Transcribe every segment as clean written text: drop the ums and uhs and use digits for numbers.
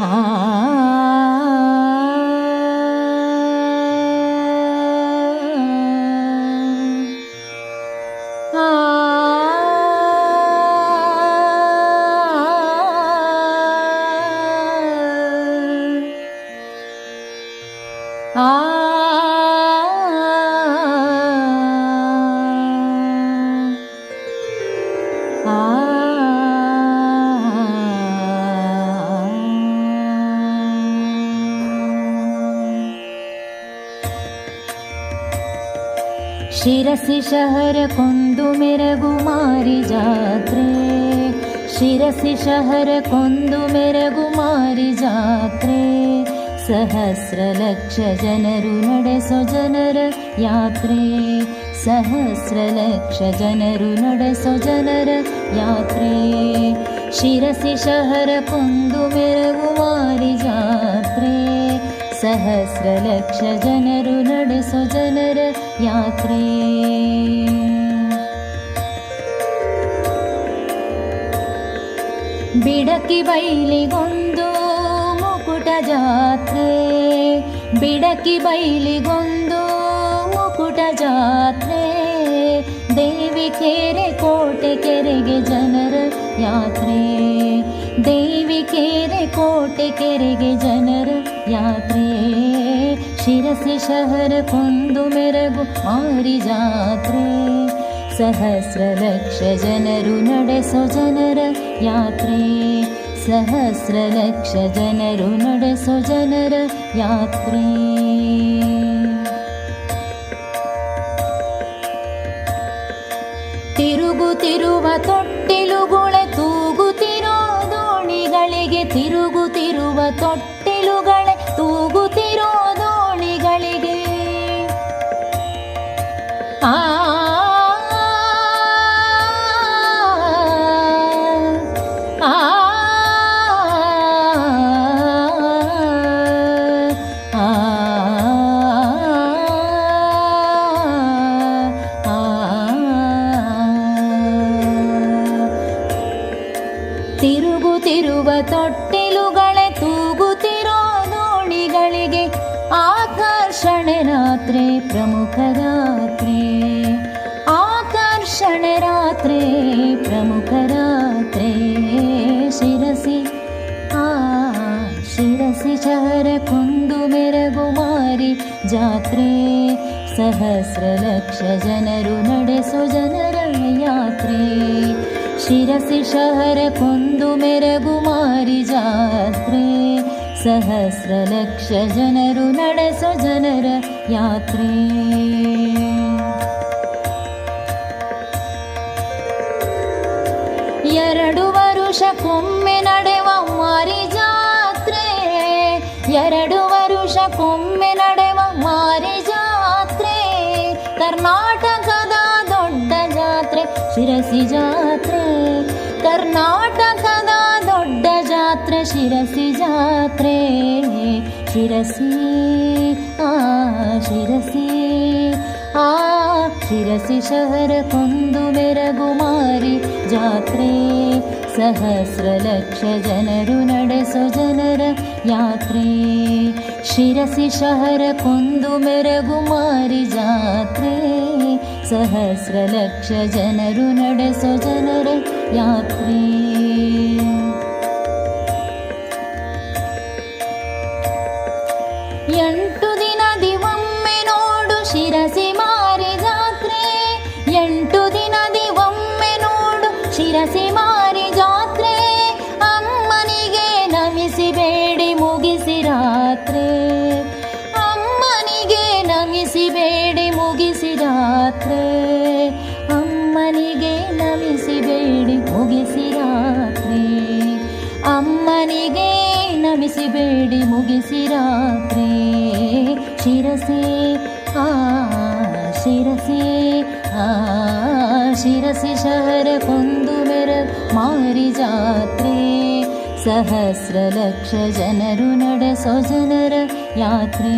ಆ ಶಿರಸಿ ಶಹರ ಕೊಂದು ಮೆರಗು ಮಾರಿ ಜಾತ್ರೆ, ಶಿರಸಿ ಶಹರ ಕೊಂದು ಮೆರಗು ಮಾರಿ ಜಾತ್ರೆ. ಸಹಸ್ರ ಲಕ್ಷ ಜನರು ನಡೆಸೋ ಜನರ ಯಾತ್ರೆ, ಸಹಸ್ರ ಲಕ್ಷ ಜನರು ನಡೆಸೋ ಜನರ ಯಾತ್ರೆ. ಶಿರಸಿ ಶಹರ ಕೊಂದು ಮೆರಗು ಮಾರಿ ಜಾತ್ರೆ, ಸಹಸ್ರ ಲಕ್ಷ ಜನರು ನಡೆಸೋ ಜನರ ಯಾತ್ರೆ. ಬಿಡಕಿ ಬೈಲಿಗೊಂದು ಮುಕುಟ ಜಾತ್ರೆ, ಬಿಡಕಿ ಬೈಲಿಗೊಂದು ಮುಕುಟ ಜಾತ್ರೆ. ದೇವಿಕೆರೆ ಕೋಟೆ ಕೆರೆಗೆ ಜನರ ಯಾತ್ರೆ, ದೇವಿಕೆರೆ ಕೋಟೆ ಕೆರೆಗೆ ಜನರ ಯಾತ್ರೆ. ಶಿರಸಿ ಶಹರ ಕೊಂದು ಮೆರಗು ಮಾರಿ ಜಾತ್ರೆ, ಸಹಸ್ರ ಲಕ್ಷ ಜನರು ನಡೆಸೋ ಜನರ ಯಾತ್ರೆ, ಸಹಸ್ರ ಲಕ್ಷ ಜನರು ನಡೆಸೋ ಜನರ ಯಾತ್ರೆ. ತಿರುಗುತ್ತಿರುವ ತೊಟ್ಟಿಲುಗುಳೆ ತೂಗುತ್ತಿರೋ ದೋಣಿಗಳಿಗೆ, ತಿರುಗುತ್ತಿರುವ ತೊಟ್ಟಿಲುಗಳೇ ತೂಗುತ್ತಿರೋ ದೋಣಿಗಳಿಗೆ. ಆ ತಿರುಗುತ್ತಿರುವ ತೊಟ್ಟಿಲುಗಳೇ ತೂಗುತ್ತಿರೋ ದೋಣಿಗಳಿಗೆ. ಆಕರ್ಷಣೆ ರಾತ್ರಿ ಪ್ರಮುಖ ರಾತ್ರಿ, ಆಕರ್ಷಣೆ ರಾತ್ರಿ ಪ್ರಮುಖ ರಾತ್ರಿ. ಶಿರಸಿ ಶಿರಸಿ ಶಹರ ಕೊಂದು ಮೆರಗು ಮಾರಿ ಜಾತ್ರೆ, ಸಹಸ್ರ ಲಕ್ಷ ಜನರು ನಡೆಸೋ ಜನರ ಯಾತ್ರೆ. ಶಿರಸಿ ಶಹರ ಕೊಂದು ಮೆರಗು ಮಾರಿ ಜಾತ್ರೆ, ಸಹಸ್ರ ಲಕ್ಷ ಜನರು ನಡೆಸೋ ಜನರ ಯಾತ್ರೆ. ಎರಡು ವರುಷಕ್ಕೊಮ್ಮೆ ನಡೆವ ಮಾರಿ ಜಾತ್ರೆ, ಎರಡು ವರುಷಕ್ಕೊಮ್ಮೆ ನಡೆವ ಮಾರಿ ಜಾತ್ರೆ. ಕರ್ನಾಟಕದ ದೊಡ್ಡ ಜಾತ್ರೆ ಶಿರಸಿ ಜಾತ್ರೆ, ಕರ್ನಾಟಕದ ದೊಡ್ಡ ಜಾತ್ರೆ ಶಿರಸಿ ಜಾತ್ರೆ. ಶಿರಸಿ ಶಿರಸಿ ಶಿರಸಿ ಶಹರ ಕೊಂದು ಮೆರಗು ಮಾರಿ ಜಾತ್ರೆ, ಸಹಸ್ರ ಲಕ್ಷ ಜನರು ನಡೆಸೋ ಜನರ ಯಾತ್ರೆ. ಶಿರಸಿ ಶಹರ ಕೊಂದು ಮೆರಗು ಮಾರಿ ಜಾತ್ರೆ, ಸಹಸ್ರ ಲಕ್ಷ ಜನರು ನಡೆಸೋ ಜನರ ಯಾತ್ರೆ. ಎಂಟು ದಿನದಿ ಒಮ್ಮೆ ನೋಡು ಶಿರಸಿ ಮಾರಿ ಜಾತ್ರೆ, ಎಂಟು ದಿನದಿ ಒಮ್ಮೆ ನೋಡು ಶಿರಸಿ ಮಾರಿ ಜಾತ್ರೆ. ಅಮ್ಮನಿಗೆ ನಮಿಸಿ ಬೇಡಿ ಮುಗಿಸಿ ರಾತ್ರೆ, ಅಮ್ಮನಿಗೆ ನಮಿಸಿ ಬೇಡಿ ಮುಗಿಸಿ ರಾತ್ರೆ, ಅಮ್ಮನಿಗೆ ನಮಿಸಿ ಬೇಡಿ ಮುಗಿಸಿ ರಾತ್ರೆ, ಅಮ್ಮನಿಗೆ ನಮಿಸಿ ಬೇಡಿ ಮುಗಿಸಿ ರಾತ್ರೆ. ಶಿರಸಿ ಶಿರಸಿ ಶಿರಸಿ ಶಹರ ಕೊಂದು ಮೆರಗು ಮಾರಿ ಜಾತ್ರೆ, ಸಹಸ್ರ ಲಕ್ಷ ಜನರು ನಡೆಸೋ ಜನರ ಯಾತ್ರೆ.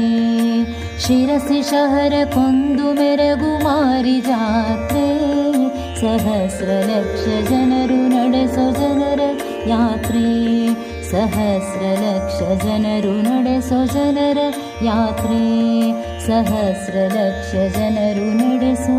ಶಿರಸಿ ಶಹರ ಕೊಂದು ಮೆರಗು ಮಾರಿ ಜಾತ್ರೆ, ಸಹಸ್ರ ಲಕ್ಷ ಜನರು ನಡೆಸೋ ಜನರ ಯಾತ್ರೆ, ಸಹಸ್ರ ಲಕ್ಷ ಜನರು ನಡೆಸೋ ಜನರ ಯಾತ್ರೆ, ಸಹಸ್ರ ಲಕ್ಷ ಜನರು ನಡೆಸೋ